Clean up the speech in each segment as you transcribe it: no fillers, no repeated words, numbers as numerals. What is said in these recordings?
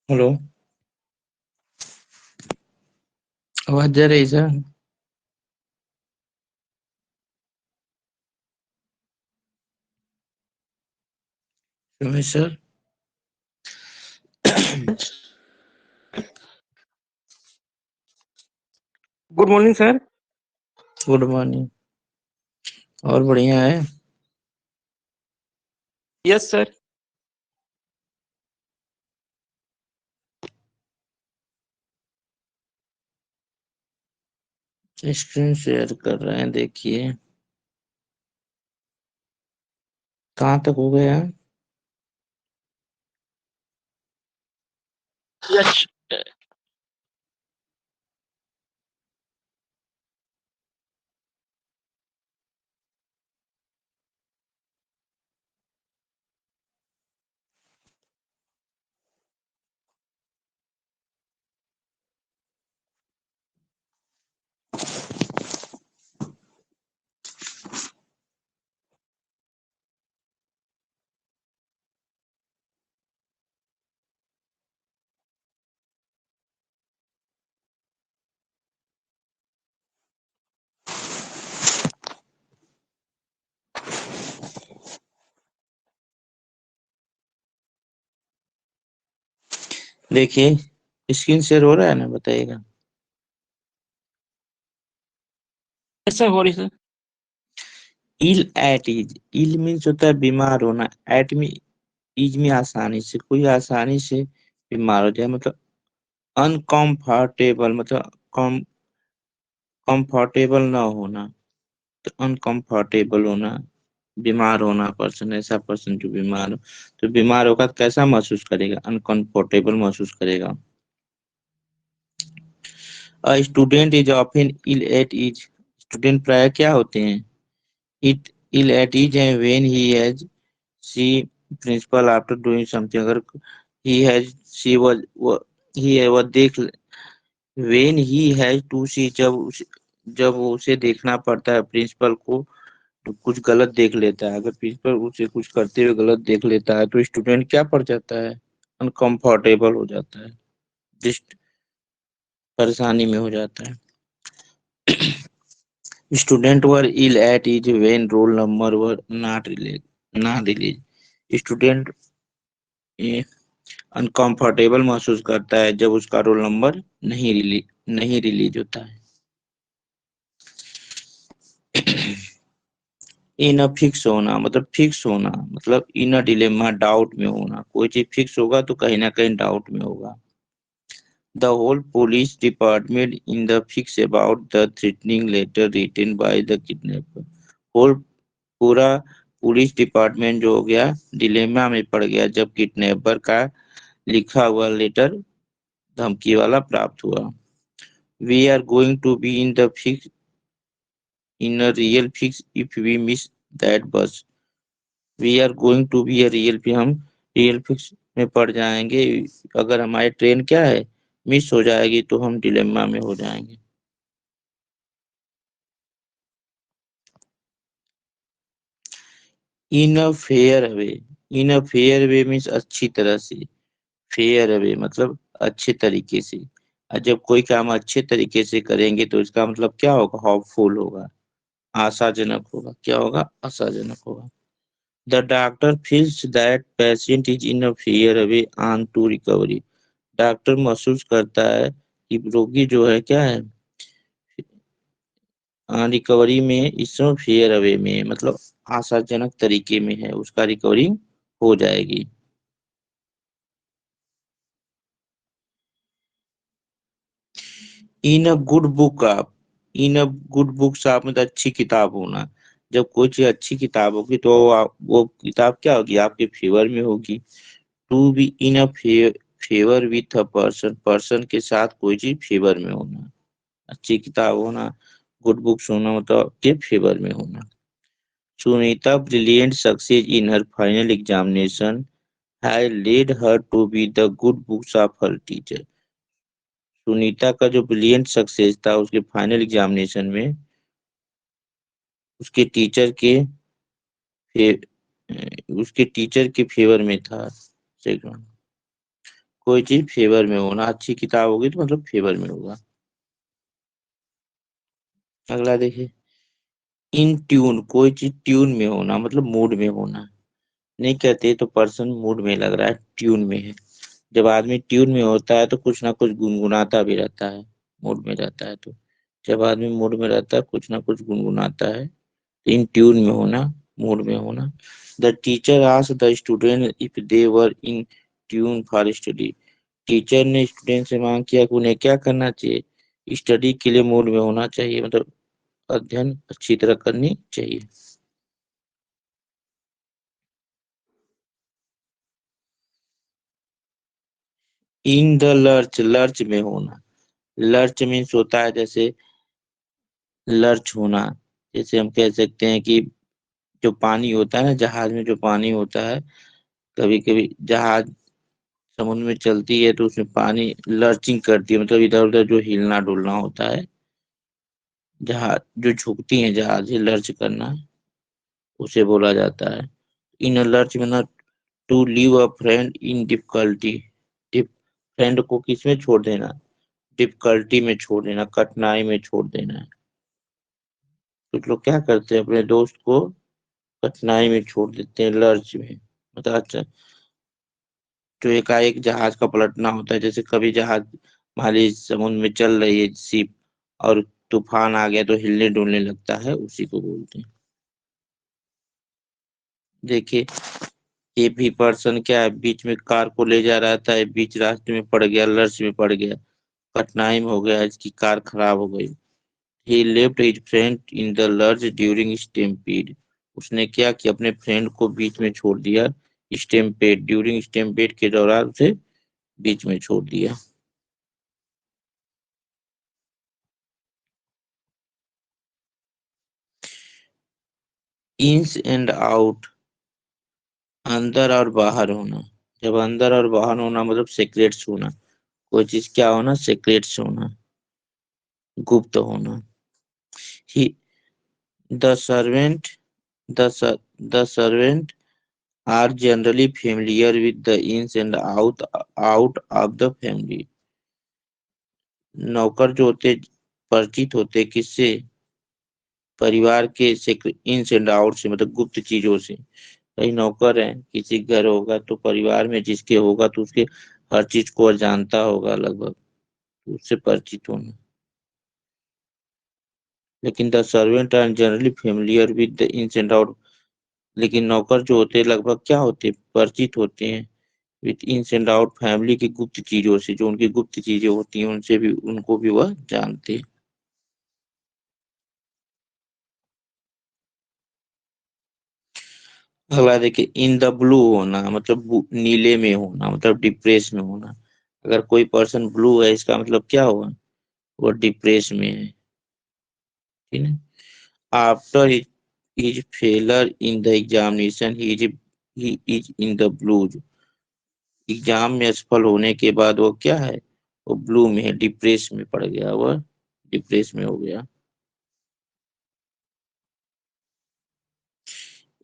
Hello. आवाज जा रही sir? Ramesh sir. Good morning sir. Good morning. और बढ़िया है? Yes sir. स्क्रीन शेयर कर रहे हैं, देखिए कहाँ तक हो गया? यस। देखिए स्क्रीन शेयर हो रहा है ना, बताइएगा। यस सर, हो रही sir. Ill at ease, ill means होता है बीमार होना, एट में इज में आसानी से, कोई आसानी से बीमार हो जाए, मतलब अनकंफर्टेबल, मतलब कंफर्टेबल ना होना, तो अनकंफर्टेबल होना, बीमार होना, पर्सन, ऐसा पर्सन जो बीमार हो, तो बीमार होगा तो कैसा महसूस करेगा? अनकंफर्टेबल महसूस करेगा। Student is often ill at ease, student प्राय क्या होते हैं? इट इल एट इज है when he has see principal after doing something, अगर ही हैज सी वो ही है, वह देख, when he has to see, जब वो उसे देखना पड़ता है प्रिंसिपल को, तो कुछ गलत देख लेता है। अगर प्रिंसिपल उसे कुछ करते हुए गलत देख लेता है तो स्टूडेंट क्या पड़ जाता है? अनकंफर्टेबल हो जाता है, परेशानी में हो जाता है। Students were ill at ease when roll number were not released. Student uncomfortable महसूस करता है जब उसका रोल नंबर नहीं रिलीज होता है। इन अ फिक्स होना, मतलब फिक्स होना, मतलब इन अ डिलेमा, डाउट में होना, कोई चीज फिक्स होगा तो कहीं ना कहीं डाउट में होगा। The whole police department in the fix about the threatening letter written by the kidnapper. Whole पूरा पुलिस डिपार्टमेंट जो हो गया डिलेमा में पड़ गया जब किडनैपर का लिखा हुआ लेटर धमकी वाला प्राप्त हुआ। We are going to be in the fix, in a real fix if we miss that bus. We are going to be a real, हम रियल फिक्स में पड़ जाएंगे, अगर हमारी ट्रेन क्या है, मिस हो जाएगी तो हम डिलेमा में हो जाएंगे। In a fair way, in a fair way means अच्छी तरह से, फेयर वे मतलब अच्छे तरीके से। और जब कोई काम अच्छे तरीके से करेंगे तो इसका मतलब क्या होगा? होपफुल होगा, आशाजनक होगा। क्या होगा? आशाजनक होगा। The doctor feels that patient is in a fair way on to recovery. Doctor महसूस करता है कि रोगी जो है क्या है, रिकवरी में, इसमें फेयर अवे में मतलब आशाजनक तरीके में है, उसका रिकवरी हो जाएगी। इन अ गुड बुक आप, इन अ गुड बुक्स आप मतलब अच्छी किताब होना। जब कोई चीज अच्छी किताब होगी तो वो किताब क्या होगी? आपके फेवर में होगी। To be in a favour with a person, person के साथ कोई चीज फेवर में होना, अच्छी किताब होना, गुड बुक्स होना मतलब के फेवर में होना। Sunita brilliant success in her final examination had led her to be the good books of her teacher. Sunita का जो ब्रिलियंट सक्सेस था उसके फाइनल एग्जामिनेशन में उसके टीचर के फे, उसके टीचर के फेवर में था। सेकंड, कोई चीज फेवर में होना, अच्छी किताब होगी तो मतलब फेवर में होगा। अगला देखिए, इन ट्यून, कोई चीज ट्यून में होना मतलब मूड में होना। नहीं कहते तो पर्सन मूड में लग रहा है, ट्यून में है। जब आदमी ट्यून में होता है तो कुछ ना कुछ गुनगुनाता भी रहता है, मूड में रहता है तो। जब आदमी मूड में रहता है कुछ ना कुछ गुनगुनाता है। इन ट्यून में होना, मूड में होना। The teacher asked the student if they were in tune for study. Teacher ने स्टूडेंट से मांग किया कि उन्हें क्या करना चाहिए, स्टडी के लिए मूड में होना चाहिए, मतलब अध्ययन अच्छी तरह करनी चाहिए। इन द लर्च, लर्च में होना। लर्च मीन्स होता है जैसे लर्च होना। जैसे हम कह सकते हैं कि जो पानी होता है ना, जहाज में जो पानी होता है, कभी कभी जहाज समुद्र में चलती है तो उसमें पानी लर्चिंग करती है, मतलब इधर उधर जो हिलना डुलना होता है। जहाज जो झुकती है, जहाज लर्च करना, उसे बोला जाता है। इन लर्च में ना, to leave a friend in difficulty. Friend को किस में छोड़ देना, डिफिकल्टी में छोड़ देना, कठिनाई में छोड़ देना है। कुछ लोग क्या करते हैं, अपने दोस्त को कठिनाई में छोड़ देते हैं, लर्च में। मतलब अच्छा, जो एकाएक जहाज का पलटना होता है, जैसे कभी जहाज मान लीजिए समुद्र में चल रही है शिप, और तूफान आ गया तो हिलने डुलने लगता है, उसी को बोलते हैं। देखिए, ये भी पर्सन क्या है, बीच में कार को ले जा रहा था, बीच रास्ते में पड़ गया, लर्च में पड़ गया, कठिनाई में हो गया, इसकी कार खराब हो गई। He left his friend in the lurch during stampede. उसने क्या कि अपने फ्रेंड को बीच में छोड़ दिया, स्टेम्पेड, ड्यूरिंग स्टेम्पेड के दौरान उसे बीच में छोड़ दिया। इंस एंड आउट, अंदर और बाहर होना। जब अंदर और बाहर होना मतलब सीक्रेट्स होना। कोई चीज क्या होना, सीक्रेट्स होना, गुप्त होना। He the servant, the the servant are generally familiar with the ins and out of the family। नौकर जो होते परिचित होते किससे, परिवार के इंस एंड आउट से, मतलब गुप्त चीजों से। कई नौकर है, किसी घर होगा तो परिवार में जिसके होगा तो उसके हर चीज को जानता होगा लगभग, तो उससे परिचित होना। लेकिन the servant are generally familiar with the ins and out. लेकिन नौकर जो होते हैं लगभग क्या होते हैं, परिचित होते हैं with in and out family की गुप्त चीजों से, जो उनकी गुप्त चीजें होती हैं उनसे भी, उनको भी वह जानते हैं। अगला देखिए, इन द ब्लू होना मतलब नीले में होना, मतलब डिप्रेस में होना। अगर कोई पर्सन ब्लू है इसका मतलब क्या हुआ, वो डिप्रेस में है। ठीक है। After is failure in the examination he is in the blues. Exam में असफल होने के बाद वो क्या है, वो ब्लू में है, डिप्रेस में पड़ गया, वह डिप्रेस में हो गया।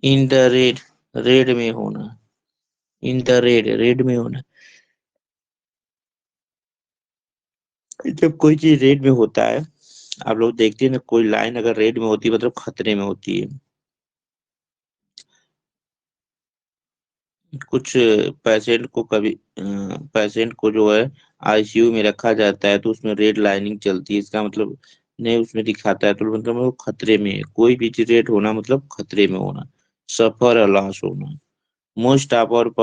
इन द रेड, रेड में होना। इन द रेड, रेड में होना। जब कोई चीज रेड में होता है, आप लोग देखते हैं ना, कोई लाइन अगर रेड में होती है मतलब खतरे में होती है। कुछ पेशेंट को कभी पेशेंट को जो है आईसीयू में रखा जाता है तो उसमें रेड लाइनिंग चलती है, इसका मतलब नहीं उसमें दिखाता है तो मतलब वो खतरे में है। कोई भी चीज रेड होना मतलब खतरे में होना, सफर और लॉस होना। Most of our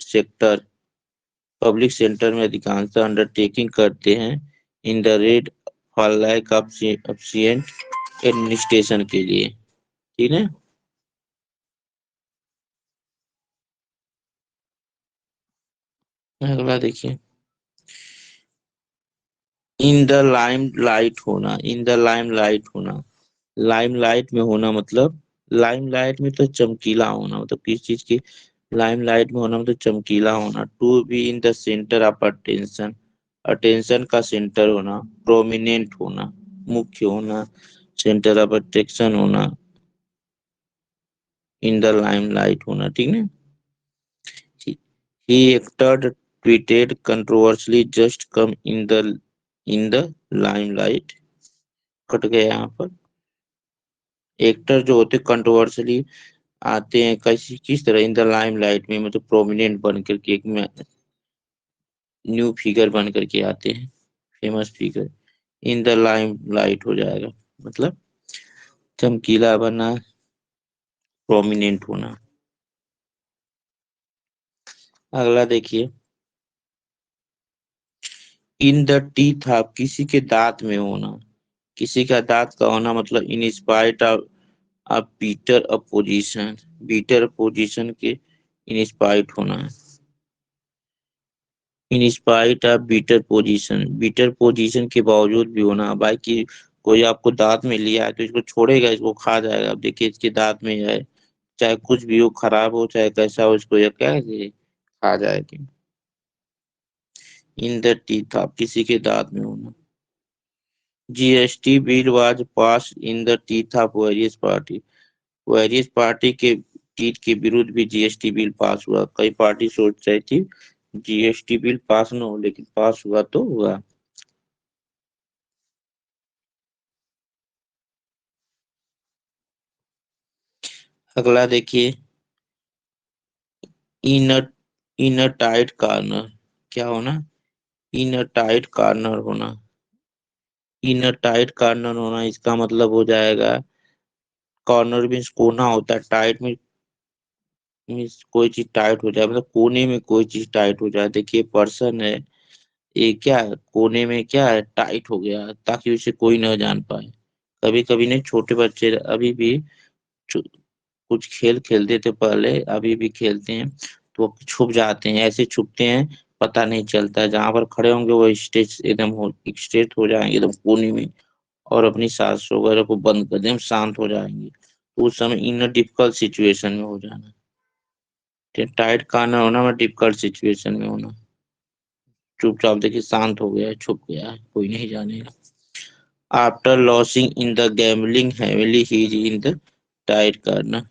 sector, public centre में अधिकांश अंडरटेकिंग करते हैं in the red for lack of efficient administration के लिए। ठीक है। अगला देखिए, इन द लाइम लाइट होना। इन द लाइम लाइट होना, लाइम लाइट में होना मतलब, लाइम लाइट में तो चमकीला होना, मतलब किस चीज की लाइम लाइट में होना, मतलब चमकीला होना। To be in the centre of attention, attention का सेंटर होना, प्रोमिनेंट होना, मुख्य होना, सेंटर ऑफ अट्रैक्शन होना, इन द लाइम लाइट होना। ठीक है। He acted tweeted controversially just come in the limelight. Cut गया यहाँ पर। एक्टर जो होते कंट्रोवर्सली आते हैं कैसी किस तरह इन द लाइमलाइट में, मतलब प्रोमिनेंट बन करके एक न्यू फिगर बन करके आते हैं, famous figure. In the limelight हो जाएगा मतलब चमकीला बनना, प्रोमिनेंट होना। अगला देखिए, इन द टीथ ऑफ, किसी के दांत में होना। किसी का दांत का होना मतलब in spite of a bitter opposition, bitter opposition के इन स्पाइट होना है। In spite of bitter position, bitter position के बावजूद भी होना। भाई कि कोई आपको दांत में लिया है तो इसको छोड़ेगा, इसको खा जाएगा। अब देखिए इसके दांत में है, चाहे कुछ भी हो, खराब हो चाहे कैसा हो, इसको ये क्या है, खा जाएगी। इन द टीथ ऑफ, किसी के दांत में होना। GST bill was pass in the teeth of various party, various party के टीथ के विरुद्ध भी जीएसटी बिल पास हुआ। कई पार्टी सोच रही थी जीएसटी बिल पास न हो, लेकिन पास हुआ तो हुआ। अगला देखिए, इन इन टाइट कॉर्नर, क्या होना, इन टाइट कॉर्नर होना। इन टाइट कॉर्नर होना इसका मतलब हो जाएगा, कॉर्नर मीन्स कोना होता है, टाइट मीन्स कोई चीज टाइट हो जाए, मतलब कोने में कोई चीज टाइट हो जाए। देखिए पर्सन है, ये क्या है, कोने में क्या है, टाइट हो गया ताकि उसे कोई न जान पाए। कभी कभी नहीं, छोटे बच्चे अभी भी कुछ खेल खेलते थे पहले, अभी भी खेलते हैं, तो वो छुप जाते हैं, ऐसे छुपते हैं पता नहीं चलता। जहां पर खड़े होंगे वो स्टेज एकदम हो स्ट्रेट हो जाएंगे एकदम कोने में, और अपनी सांस वगैरह को बंद कर दें, शांत हो जाएंगे। तो उस समय इन डिफिकल्ट सिचुएशन में हो जाना। टाइट खाना होना में डिफिकल्ट सिचुएशन में होना। चुपचाप देखिए शांत हो गया है, छुप गया है, कोई नहीं जानेगा। After losing in the gambling heavily he in the tight करना।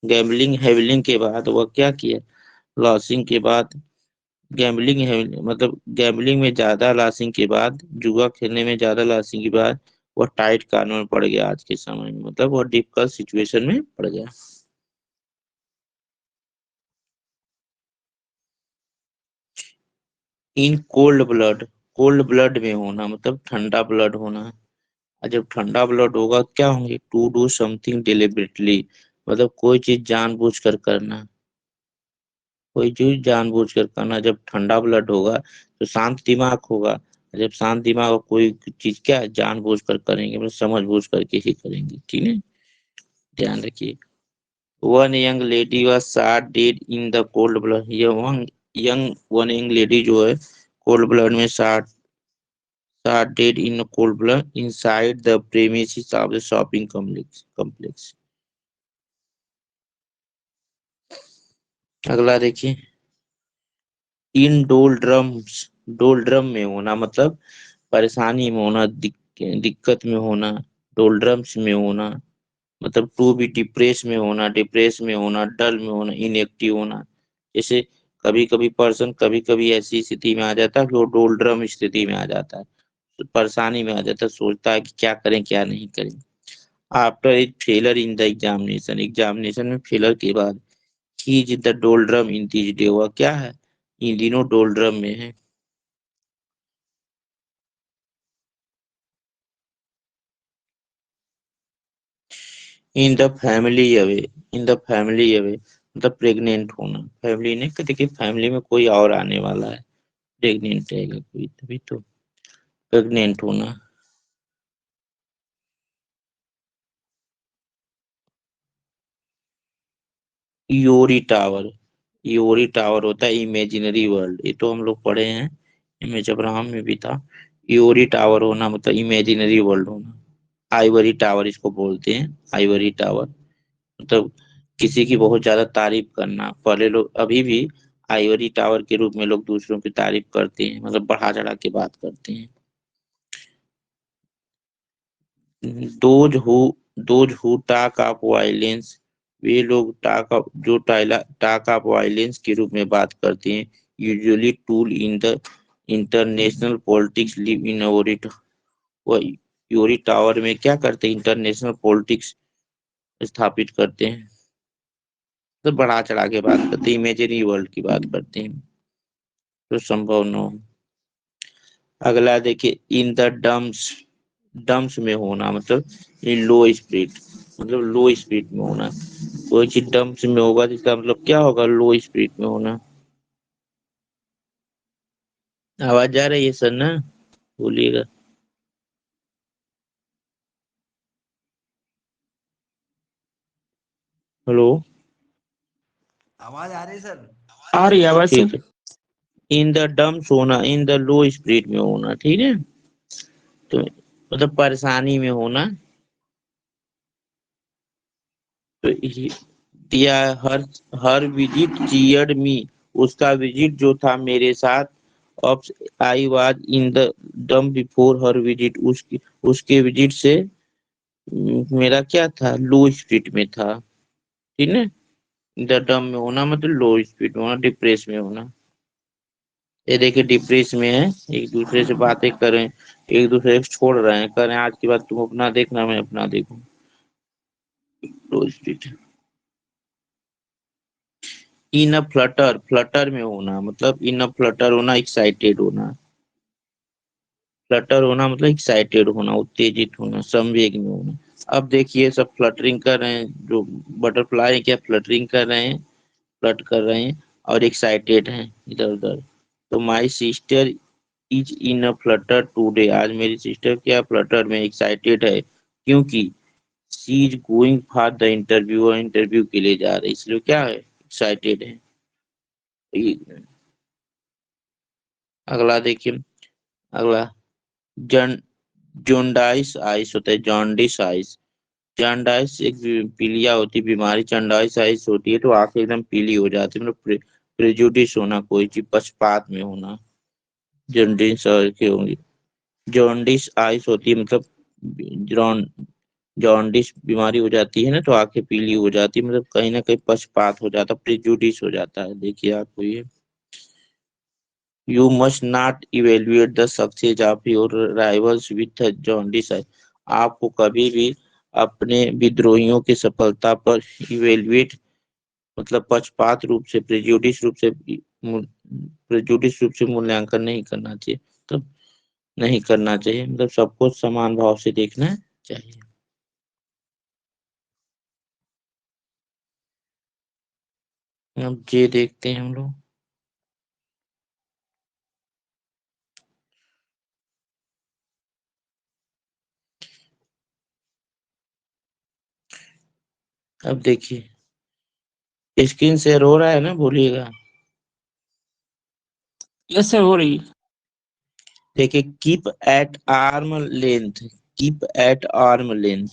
गैम्बलिंग हेविलिंग के बाद वह क्या किया, लॉसिंग के बाद, गैम्बलिंग है मतलब गैम्बलिंग में ज्यादा लॉसिंग के बाद, जुआ खेलने में ज्यादा लॉसिंग के बाद वो टाइट कानून में पड़ गया आज के समय में, मतलब वो डिफिकल्ट सिचुएशन में पड़ गया। In cold blood, cold blood में होना मतलब ठंडा ब्लड होना। और जब ठंडा ब्लड होगा क्या होंगे, टू डू समथिंग डिलिबरेटली, मतलब कोई चीज जानबूझकर करना, कोई चीज जानबूझकर करना। जब ठंडा ब्लड होगा तो शांत दिमाग होगा, जब शांत दिमाग हो कोई चीज क्या है जानबूझकर करेंगे, मतलब समझबूझ करके ही करेंगे, ठीक है। ध्यान रखिए, one young lady was shot dead in the cold blood. ये वन यंग लेडी जो है कोल्ड ब्लड में shot dead in cold blood inside the premises of the shopping complex. अगला देखिए, इन डोलड्रम में होना मतलब परेशानी में होना, दिक्कत में होना। डोलड्रम्स में होना मतलब टू बी डिप्रेस में होना, डिप्रेस में होना, डल में होना, इनएक्टिव होना। जैसे कभी कभी पर्सन कभी कभी ऐसी स्थिति में आ जाता है कि वो डोलड्रम स्थिति में आ जाता है, तो परेशानी में आ जाता है, सोचता है कि क्या करें क्या नहीं करें। After it failure in the examination, examination में फेलर के बाद, he is the doldrum in these day, वह क्या है इन दिनों डोलड्रम में है। In the family away, in the family away मतलब प्रेग्नेंट होना। फैमिली ने देखिए फैमिली में कोई और आने वाला है, प्रेग्नेंट रहेगा कोई, तभी तो प्रेग्नेंट होना। इयोरी टावर, इयोरी टावर होता है इमेजिनरी वर्ल्ड, ये तो हम लोग पढ़े हैं, इमेज अब्राहम में भी था। इयोरी टावर होना मतलब इमेजिनरी वर्ल्ड होना। आइवरी टावर इसको बोलते हैं, आइवरी टावर मतलब किसी की बहुत ज्यादा तारीफ करना। पहले लोग, अभी भी आइवरी टावर के रूप में लोग दूसरों की तारीफ करते हैं, मतलब बढ़ा चढ़ा के बात करते हैं। Those who those who talk of violence, वे लोग टाक ऑफ जो टाइला टाक ऑफ वायलेंस के रूप में बात करते हैं, usually tool in the international politics live in ivory वो ivory टावर में क्या करते हैं, इंटरनेशनल पॉलिटिक्स स्थापित करते हैं। तो बढ़ा चढ़ा के बात करते हैं, इमेजिनरी वर्ल्ड की बात करते हैं, तो संभव न हो। अगला देखिए, इन द डम्स, डम्स में होना मतलब इन लो स्पीड, मतलब लो स्पीड में होना। कोई चीज डम्स में होगा तो इसका मतलब क्या होगा, लो स्पीड में होना। आवाज जा रही है सर ना, बोलिएगा। हेलो, आवाज आ रही सर? आ रही है आवाज ठीक सर। है। इन द डम्स होना, इन द लो स्पीड में होना, ठीक है। तो मतलब परेशानी में होना। तो दिया, हर विजिट चीयर्ड मी, उसका विजिट जो था मेरे साथ। अब आई वाज इन द डम बिफोर हर विजिट, उसकी उसके विजिट से मेरा क्या था, लो स्पीड में था, ठीक है। द डम में होना मतलब लो स्पीड में होना, डिप्रेस में होना। ये देखिए डिप्रेस में है, एक दूसरे से बातें करें, एक दूसरे को छोड़ रहे हैं, करें आज की बात तुम अपना देखना मैं अपना देखूं, लो स्पीड। इन अ फ्लटर, फ्लटर में होना मतलब इन अ फ्लटर होना, एक्साइटेड होना। फ्लटर होना मतलब एक्साइटेड होना, उत्तेजित होना, संवेग में होना। अब देखिए सब फ्लटरिंग कर रहे हैं, जो बटरफ्लाई है क्या फ्लटरिंग कर रहे हैं, फ्लट कर रहे हैं और एक्साइटेड हैं इधर उधर। तो my sister is in a Flutter today, आज मेरी सिस्टर क्या फ्लटर में एक्साइटेड है, क्योंकि she is going for the interview, और इंटरव्यू के लिए जा रही है, इसलिए क्या है, एक्साइटेड है। अगला देखिए, अगला जन जोंडाइस आइस होता है, जॉन्डिस आइस। जॉन्डाइस एक पीलिया होती है बीमारी, जॉन्डाइस आइस होती है तो आंखें एकदम पीली हो जाती है, मतलब प्रेजुडिस होना, कोई चीज पक्षपात में होना। जॉन्डिस के होंगे, जॉन्डिस आइस होती है मतलब जॉन जॉन्डिस बीमारी हो जाती है ना, तो आंखें पीली हो जाती है, मतलब कहीं ना कहीं पक्षपात हो जाता है, प्रेजुडिस हो जाता है। देखिए आपको ये, You must not evaluate the success of your rivals with a jaundice eye. आपको कभी भी अपने विद्रोहियों की सफलता पर इवेल्युएट मतलब पक्षपात रूप से, प्रेजुडिस रूप से मूल्यांकन नहीं करना चाहिए। तो नहीं करना चाहिए, मतलब सबको समान भाव से देखना चाहिए। अब ये देखते हैं हम लोग। अब देखिए स्क्रीन शेयर हो रहा है ना, बोलिएगा। यस सर, हो रही है। देखिए keep at arm length, keep at arm length,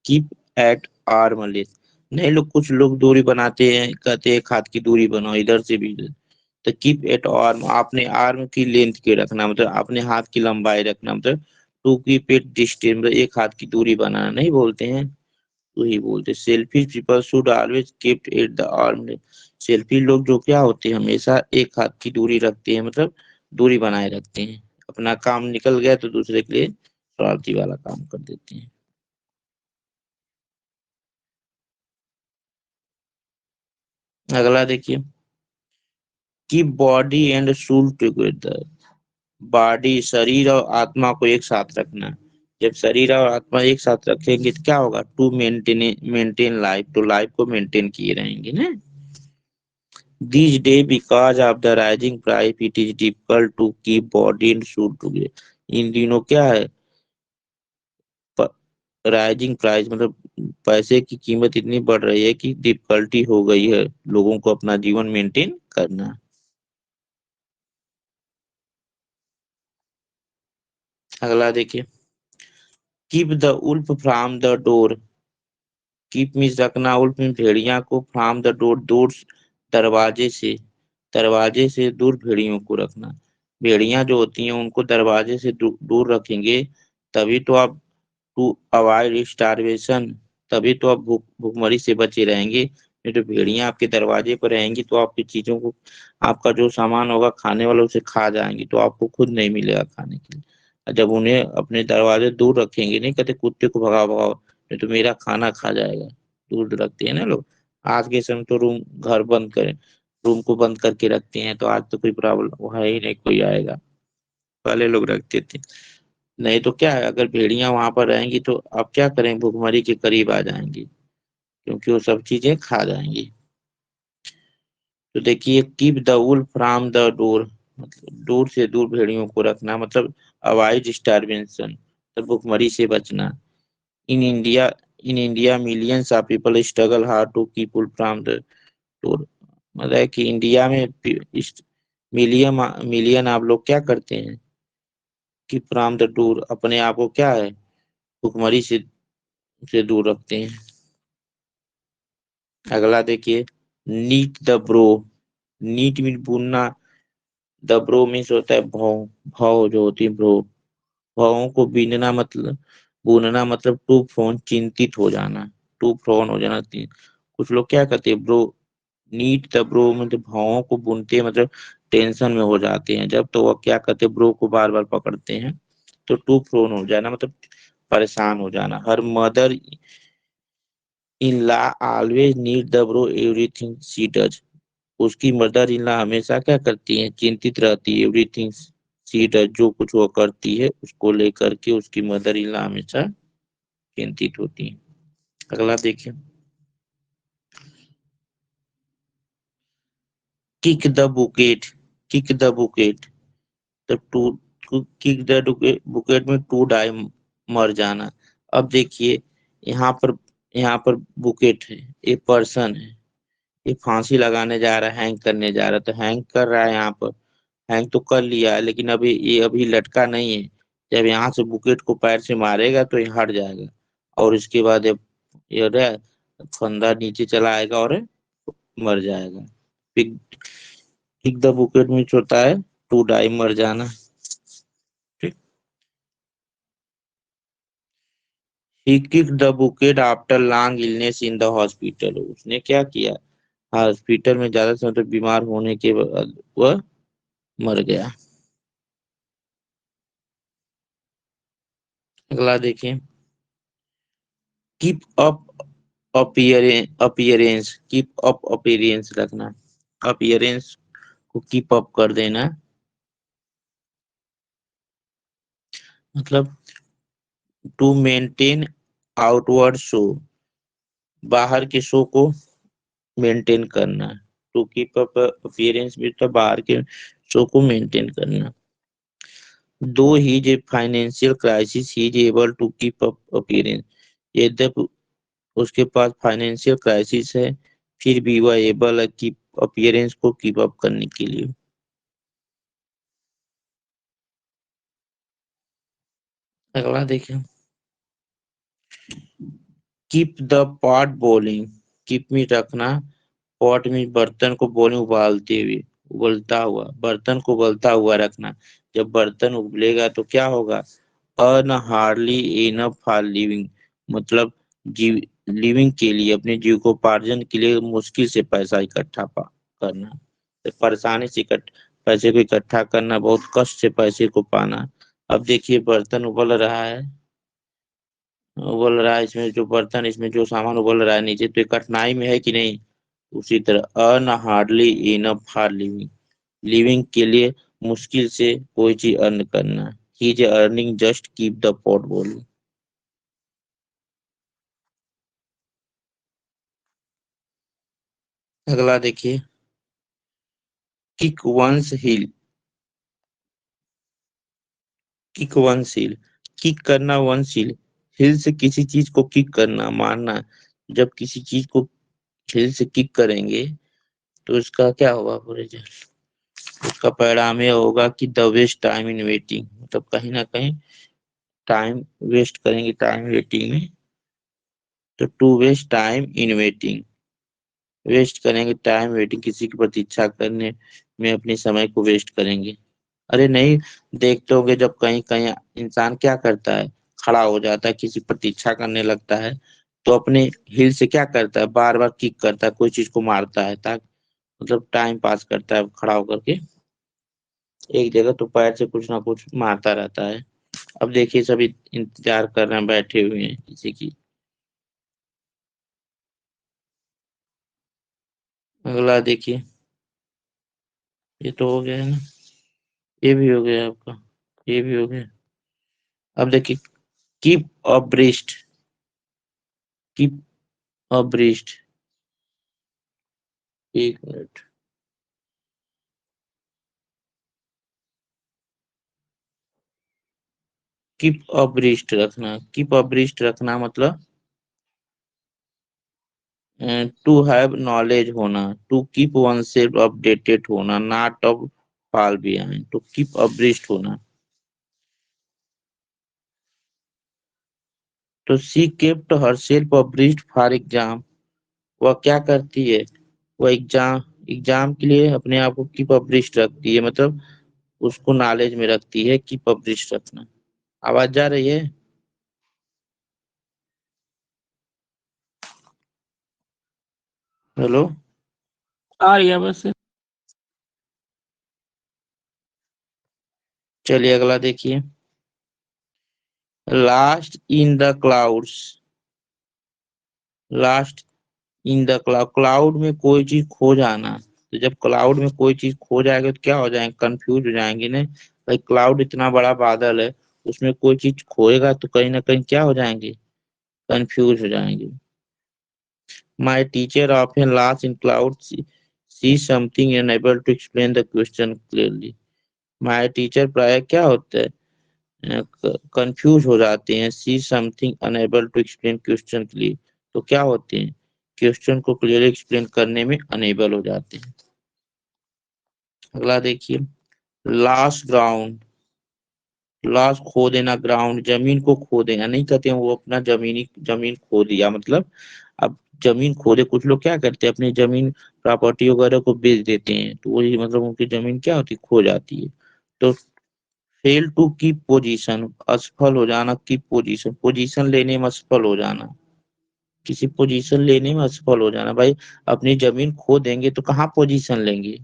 keep at arm length. नहीं, लोग कुछ लोग दूरी बनाते हैं, कहते हैं एक हाथ की दूरी बनाओ इधर से भी इधर। तो कीप एट आर्म, आपने आर्म की लेंथ के रखना, मतलब अपने हाथ की लंबाई रखना, मतलब टू कीप इट डिस्टेंस, मतलब एक हाथ की दूरी बनाना नहीं बोलते हैं, तो ही बोलते। Selfish people should always keep at the arm length. Selfie लोग जो क्या होते हैं, हमेशा एक हाथ की दूरी रखते हैं, मतलब दूरी बनाए रखते हैं। अपना काम निकल गया तो दूसरे के लिए स्वार्थी वाला काम कर देते हैं। अगला देखिए, कि body and soul together, body शरीर और आत्मा को एक साथ रखना। जब शरीर और आत्मा एक साथ रखेंगे तो क्या होगा, टू मेंटेन मेंटेन लाइफ, तो लाइफ को मेंटेन किए रहेंगे ना। This day because of the rising price it is difficult to keep body and soul together. इन दिनों क्या है, राइजिंग प्राइस मतलब पैसे की कीमत इतनी बढ़ रही है कि डिफिकल्टी हो गई है लोगों को अपना जीवन मेंटेन करना। अगला देखिए, keep the wolf from the door, keep means रखना, उल्फ में भेड़िया को, फ्रॉम द डोर, दूर दरवाजे से, दरवाजे से दूर भेड़ियों को रखना। भेड़िया जो होती हैं उनको दरवाजे से दूर रखेंगे, तभी तो आप टू अवॉइड स्टारवेशन, तभी तो आप भूखमरी से बचे रहेंगे। नहीं तो भेड़ियां आपके दरवाजे पर रहेंगी तो आपकी चीजों को, आपका जो सामान होगा खाने वाला उसे खा जाएंगी, तो आपको खुद नहीं मिलेगा खाने के लिए। और जब उन्हें अपने दरवाजे दूर रखेंगे, नहीं कहते कुत्ते को भगाओ भगाओ, नहीं तो मेरा खाना खा जाएगा, दूर रखते हैं ना लोग। आज के समय तो घर बंद करें, रूम को बंद करके रखते हैं, तो आज तो कोई प्रॉब्लम है ही नहीं, कोई आएगा। पहले लोग रखते थे। नहीं तो क्या है, अगर भेड़ियां वहां पर रहेंगी तो आप क्या करें, भुखमरी के करीब आ जाएंगी, क्योंकि वो सब चीजें खा जाएंगी। तो देखिए, keep the wolf from the door, मतलब दूर से दूर भेड़ियों को रखना, मतलब अवॉइड स्टारवेशन, मतलब भुखमरी से बचना। In India in India millions of people struggle hard to keep wolf from the door, मतलब है कि इंडिया में मिलियन मिलियन आप लोग क्या करते हैं कि फ्रॉम द डोर, अपने आप को क्या है, भुखमरी से दूर रखते हैं। अगला देखिए, knit the brow, knit mean बुनना, द ब्रो मीन्स होता है भाव, भाव जो होती है ब्रो, भावों को बीनना मतलब, बुनना मतलब टू फ्रॉन, चिंतित हो जाना, टू फ्रॉन हो जाना। कुछ लोग क्या करते हैं, ब्रो नीट द ब्रो मतलब भावों को बुनते हैं, मतलब टेंशन में हो जाते हैं जब, तो वह क्या करते हैं, ब्रो को बार बार पकड़ते हैं। तो टू फ्रॉन हो जाना मतलब परेशान हो जाना। Her mother in law always need the bro everything she does, उसकी मदर इन लॉ हमेशा क्या करती हैं, चिंतित रहती है, एवरीथिंग शी डज, जो कुछ वो करती है उसको लेकर के उसकी मदर इन लॉ हमेशा चिंतित होती है। अगला देखिए, kick the bouquet, kick the bouquet, तो टू किक द बुकेट में टू डाई, मर जाना। अब देखिए, यहाँ पर यहाँ पर बुकेट है, एक पर्सन है, ये फांसी लगाने जा रहा है, हैंग करने जा रहा है, तो हैंग कर रहा है यहाँ पर, हैंग तो कर लिया है, लेकिन अभी ये अभी लटका नहीं है। जब यहाँ से बुकेट को पैर से मारेगा तो ये हट जाएगा, और इसके बाद ये रहा, फंदा नीचे चला आएगा और मर जाएगा। पिक पिक द बुकेट में होता है टू डाई, मर जाना। ठीक। He kick the bucket after long illness in the hospital, उसने क्या किया, हॉस्पिटल में ज्यादा समय तक बीमार होने के बाद वह मर गया। अगला देखिए, keep up appearance, keep up appearance रखना, अपीयरेंस को कीप अप कर देना, मतलब टू मेंटेन आउटवर्ड शो, बाहर के शो को मेंटेन करना। टू कीप अप अपीयरेंस भी तो बाहर के शो को मेंटेन करना। दो ही जे financial crisis he is able to keep up appearance, यद्यपि उसके पास फाइनेंशियल क्राइसिस है, फिर भी वह एबल है कीप अपीयरेंस को कीप अप करने के लिए। अगला देखिए, keep the pot boiling, keep में रखना, पॉट में बर्तन को बॉइलिंग उबालते हुए, उबलता हुआ, बर्तन को उबलता हुआ रखना। जब बर्तन उबलेगा तो क्या होगा, earn hardly enough for living, मतलब जीव लिविंग के लिए, अपने जीविकोपार्जन के लिए मुश्किल से पैसा इकट्ठा करना, तो परेशानी से पैसे को इकट्ठा करना, बहुत कष्ट से पैसे को पाना। अब देखिए, बर्तन उबल रहा है, उबल रहा है, इसमें जो बर्तन, इसमें जो सामान उबल रहा है नीचे, तो ये कठिनाई में है कि नहीं। उसी तरह earn hardly enough for living, living के लिए मुश्किल से कोई चीज अर्न करना। He is earning just keep the pot boiling. अगला देखिए, किक वंस हिल, किक वंस हिल, किक करना वंस हिल, हिल से किसी चीज को किक करना, मारना। जब किसी चीज को हिल से किक करेंगे तो इसका क्या होगा पूरे, उसका परिणाम यह होगा कि the waste time in waiting, मतलब कहीं ना कहीं टाइम वेस्ट करेंगे, टाइम वेटिंग में, तो to waste time in waiting, waste करेंगे टाइम वेटिंग, किसी की प्रतीक्षा करने में अपने समय को वेस्ट करेंगे। अरे नहीं, देखते होंगे जब कहीं कहीं इंसान क्या करता है, खड़ा हो जाता है, किसी प्रतीक्षा करने लगता है, तो अपने हिल से क्या करता है, बार बार किक करता है, कोई चीज को मारता है, ताकि मतलब टाइम पास करता है खड़ा होकर के एक जगह, तो पैर से कुछ ना कुछ मारता रहता है। अब देखिए सभी इंतजार कर रहे हैं, बैठे हुए हैं किसी की। अगला देखिए, ये तो हो गया है ना, ये भी हो गया आपका, ये भी हो गया। अब देखिए, कीप अब्रेस्ट, कीप अब्रेस्ट, एक मिनट, कीप अब्रेस्ट रखना, कीप अब्रेस्ट रखना मतलब टू हैव नॉलेज होना, to keep oneself updated होना, not of fall behind, to keep abreast होना। तो she kept herself abreast for exam, वह क्या करती है, वह एग्जाम एग्जाम के लिए अपने आप को कीप अब्रेस्ट रखती है, मतलब उसको नॉलेज में रखती है, कीप अब्रेस्ट रखना। आवाज जा रही है? हेलो, आ रही है बस। चलिए अगला देखिए, last in the clouds, last in the cloud, cloud में कोई चीज खो जाना। तो जब क्लाउड में कोई चीज खो जाएगा तो क्या हो जाएंगे, कंफ्यूज हो जाएंगे ना भाई, क्लाउड इतना बड़ा बादल है, उसमें कोई चीज खोएगा तो कहीं ना कहीं क्या हो जाएंगे, कंफ्यूज हो जाएंगे। My teacher often last in cloud see something unable to explain the question clearly. My teacher प्राय क्या होता है, कंफ्यूज हो जाते हैं, see something unable to explain question clear, तो क्या होते हैं, क्वेश्चन को क्लियरली एक्सप्लेन करने में अनेबल हो जाते हैं। अगला देखिए, लास्ट ग्राउंड, लास्ट खो देना, ग्राउंड जमीन को खो देना, नहीं कहते हैं वो अपना जमीन खो दिया, मतलब अब जमीन खो दे, कुछ लोग क्या करते हैं अपनी जमीन प्रॉपर्टी वगैरह को बेच देते हैं, तो वही मतलब उनकी जमीन क्या होती है, खो जाती है। तो फेल टू कीप पोजीशन, असफल हो जाना, कीप पोजीशन, पोजीशन लेने में असफल हो जाना, किसी पोजीशन लेने में असफल हो जाना। भाई अपनी जमीन खो देंगे तो कहाँ पोजीशन लेंगे,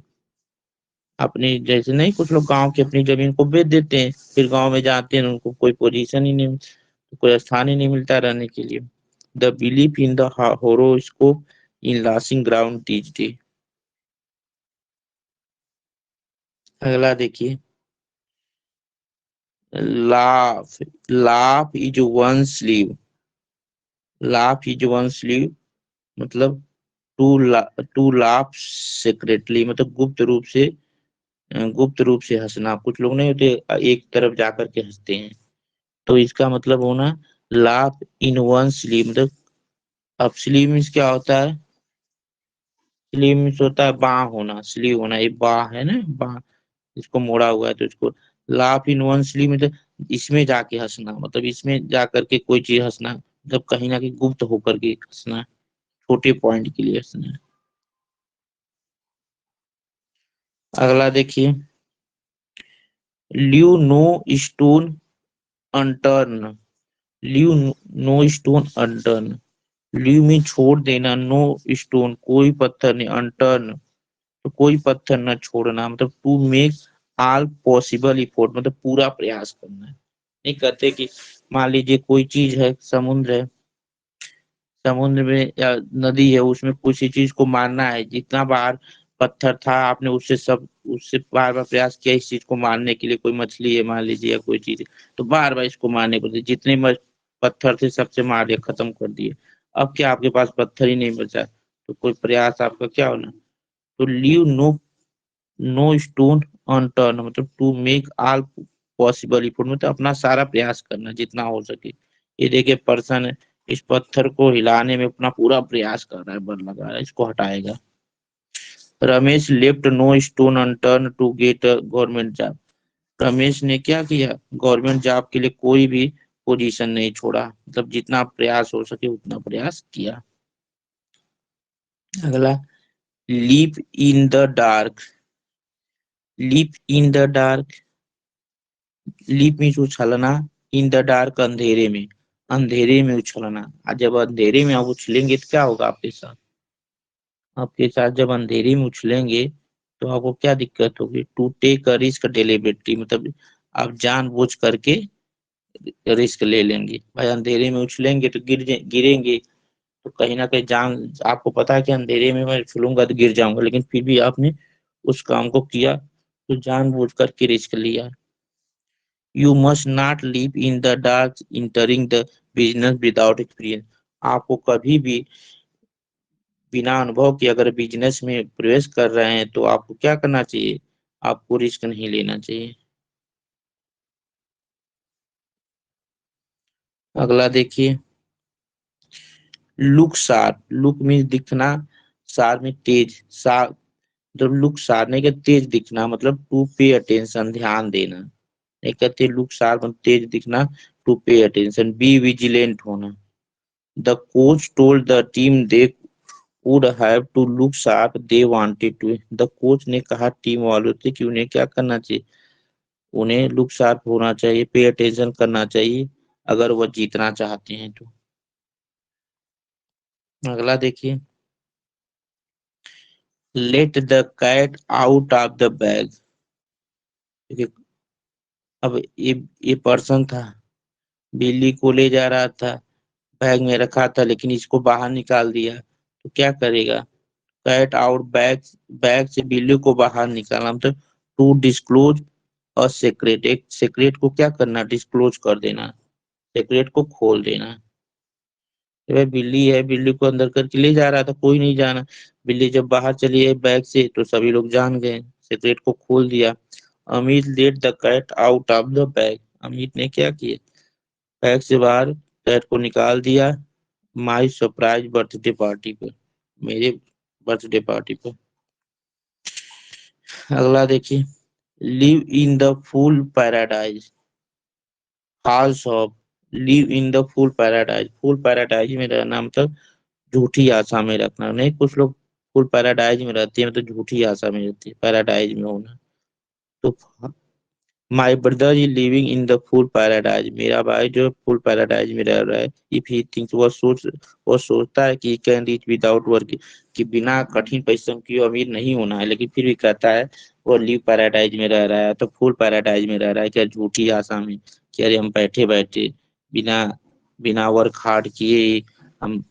अपनी जैसे नहीं, कुछ लोग गांव की अपनी जमीन को बेच देते हैं, फिर गांव में जाते हैं, उनको कोई पोजीशन ही नहीं, कोई स्थान ही नहीं मिलता रहने के लिए। The belief in the horoscope in losing ground these day. अगला देखिए, laugh, laugh is one sleeve, laugh is one sleeve मतलब टू लाफ सेक्रेटली, मतलब गुप्त रूप से हंसना। कुछ लोग नहीं होते, एक तरफ जाकर के हंसते हैं, तो इसका मतलब होना लाफ इन वन स्लीव, मतलब अब स्लीव मीन्स क्या होता है, स्लीव मीन्स होता है बाँ होना, स्लीव होना, ये बाँ है ना, बाँ, इसको मोड़ा हुआ है तो इसको लाफ इन वन स्लीव, मतलब इसमें जाके हंसना, मतलब इसमें जाकर के कोई चीज हंसना, मतलब कहीं ना कहीं गुप्त होकर के हंसना, छोटे पॉइंट के लिए हंसना। अगला देखिए, leave no stone unturned, leave no stone unturned, leave में छोड़ देना, नो स्टोन कोई पत्थर नहीं, अनटर्न तो कोई पत्थर न छोड़ना, मतलब to make all possible effort, मतलब पूरा प्रयास करना है। नहीं कहते कि मान लीजिए कोई चीज है, समुद्र है, समुद्र में या नदी है, उसमें किसी चीज को मारना है, जितना बार पत्थर था आपने उससे बार बार प्रयास किया इस चीज को मारने के लिए, कोई मछली है मान लीजिए या कोई चीज है, तो बार बार इसको मारने को जितने पत्थर थे सबसे मार दिया, खत्म कर दिए, अब क्या आपके पास पत्थर ही नहीं बचा, तो कोई प्रयास आपका क्या होना, तो लीव नो स्टोन अनटर्न, मतलब to make all possible effort, मतलब अपना सारा प्रयास करना जितना हो सके। ये देखिए पर्सन है, इस पत्थर को हिलाने में अपना पूरा प्रयास कर रहा है, बल लगा रहा है, इसको हटाएगा। Ramesh left no stone unturn to get a government job, Ramesh ने क्या किया, गवर्नमेंट जॉब के लिए कोई भी पोजीशन नहीं छोड़ा, मतलब जितना प्रयास हो सके उतना प्रयास किया। अगला, leap in the dark, leap in the dark, leap means उछलना, इन द डार्क अंधेरे में, अंधेरे में उछलना। और जब अंधेरे में आप उछलेंगे तो क्या होगा आपके साथ? आपके साथ जब अंधेरे में उछलेंगे तो आपको क्या दिक्कत होगी? To take a risk deliberately, मतलब आप जानबूझ करके रिस्क ले लेंगे। भाई अंधेरे में उछलेंगे तो गिरेंगे, तो कहीं ना कहीं जान, आपको पता है कि अंधेरे में मैं उछलूंगा तो गिर जाऊंगा, लेकिन फिर भी आपने उस काम को किया, तो जानबूझ करके रिस्क लिया। You must not live in the dark entering the business without experience. आपको कभी भी बिना अनुभव के अगर बिजनेस में प्रवेश कर रहे हैं तो आपको क्या करना चाहिए? आपको रिस्क नहीं लेना चाहिए। अगला देखिए, लुक शार्प। लुक मीन्स दिखना, शार्प में तेज। शार्प जब लुक शार्प के तेज दिखना, मतलब टू पे अटेंशन, ध्यान देना। नहीं कहते लुक शार्प तेज दिखना, to pay attention, be vigilant होना। The coach told the team they would have to look sharp, they wanted to. The coach ने कहा टीम वालों से कि उन्हें क्या करना चाहिए? उन्हें लुक शार्प होना चाहिए, पे अटेंशन करना चाहिए, अगर वह जीतना चाहते हैं तो। अगला देखिए, let the cat out of the bag. देखिए, अब ये पर्सन था, बिल्ली को ले जा रहा था, बैग में रखा था, लेकिन इसको बाहर निकाल दिया, तो क्या करेगा? कैट आउट बैग, बैग से बिल्ली को बाहर निकालना, मतलब टू डिस्क्लोज अ सीक्रेट। एक सीक्रेट को क्या करना? डिस्क्लोज कर देना, सीक्रेट को खोल देना। वह बिल्ली है, बिल्ली को अंदर करके ले जा रहा था, कोई नहीं जाना। बिल्ली जब बाहर चली है बैग से तो सभी लोग जान गए, सीक्रेट को खोल दिया। Amit let the cat out of the bag. Amit ने क्या किया? बैग से बाहर कैट को निकाल दिया। माई सरप्राइज बर्थडे पार्टी पे, मेरे बर्थडे पार्टी पे। अगला देखिए, live in the fool paradise. False of, live in the fool paradise. Fool paradise में रहना मतलब झूठी आशा में रखना। नहीं, कुछ लोग फुल पैराडाइज में रहते हैं, मतलब झूठी आशा में रहती है, पैराडाइज में होना। तो my brother is living in the full paradise. मेरा भाई जो फुल पैराडाइज में रह रहा है। इफ ही थिंक्स, वो सोचता है कि कैन रीच विदाउट वर्क, कि बिना कठिन परिश्रम किए अमीर नहीं होना है, लेकिन फिर भी कहता है वो लिव पैराडाइज में रह रहा है, तो फुल पैराडाइज में रह रहा है क्या? झूठी आशा में कि अरे हम बैठे बैठे बिना बिना वर्क हार्ड किए हम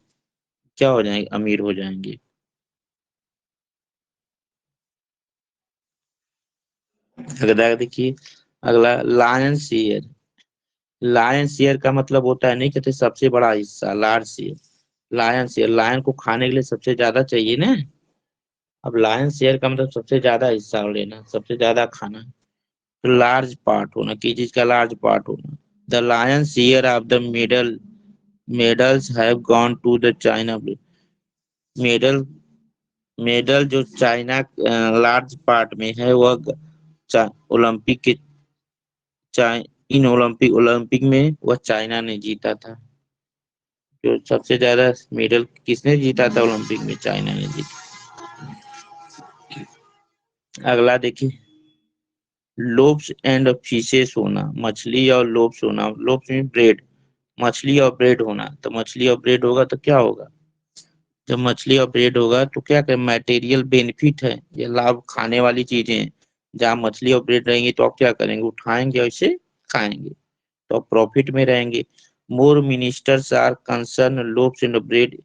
क्या हो जाएंगे? अमीर हो जाएंगे। अगला देखिए, अगला लायन शेयर। लायन शेयर का मतलब होता है, नहीं कहते सबसे बड़ा हिस्सा, large share. Lion share, lion को खाने के लिए सबसे ज्यादा चाहिए ना। अब लायन शेयर का मतलब सबसे ज्यादा हिस्सा लेना, सबसे ज्यादा खाना। तो लार्ज पार्ट होना, किसी चीज का लार्ज पार्ट होना। The lion share of the medals have gone to the China. Medal medal जो चाइना लार्ज पार्ट में है, वह ओलंपिक के इन ओलंपिक में वह चाइना ने जीता था। जो सबसे ज्यादा मेडल किसने जीता था ओलंपिक में? चाइना ने जीता। अगला देखिए, लोब्स एंड फिशेस होना। मछली और लोब्स होना। लोब्स में ब्रेड, मछली और ब्रेड होना। तो मछली और ब्रेड होगा तो क्या होगा? जब मछली और ब्रेड होगा तो क्या कर, मटेरियल बेनिफिट है, ये लाभ खाने वाली चीजें हैं। जहाँ मछली और ब्रेड रहेंगे तो आप क्या करेंगे? उठाएंगे और इसे खाएंगे, तो आप प्रॉफिट में रहेंगे। More ministers are concern loaves and bread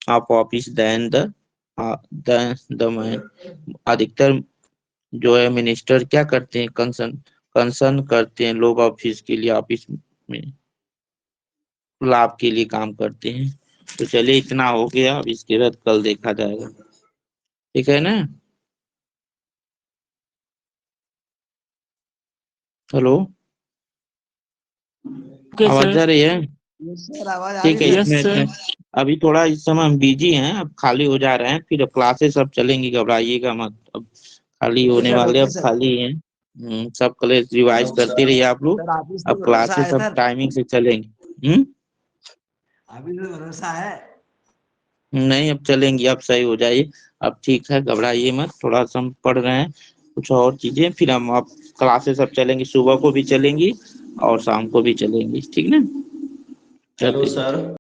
of office than the man. अधिकतर जो है मिनिस्टर क्या करते हैं? कंसर्न कंसर्न करते हैं लोग ऑफिस के लिए, ऑफिस में लाभ के लिए काम करते हैं। तो चलिए इतना हो गया, अब इसके बाद कल देखा जाएगा, ठीक है ना? हेलो, ओके आवाज आ सर। रही है? यस सर, आवाज आ रही ठीक है है, सर। यस इसमें सर। अभी थोड़ा इस समय हम बिजी हैं, अब खाली हो जा रहे हैं, फिर क्लासेस अब चलेंगी, घबराइएगा मत। अब खाली ओके होने सर, वाले, ओके अब सर। खाली हैं। सब क्लास रिवाइज करते रहिए आप लोग। सर ऑफिस पे अब भरोसा क्लासेस है अब सर। टाइमिंग से चलेंगी। ऑफिस पे भरोसा है। नहीं, अब चलेंगी, अब सही हो जाइए। अब ठीक है, घबराइए मत, थोड़ा सा हम पढ़ रहे हैं कुछ और चीजें, फिर हम अब क्लासेस अब चलेंगी, सुबह को भी चलेंगी और शाम को भी चलेंगी, ठीक ना? कर हेलो दीजिए। सर।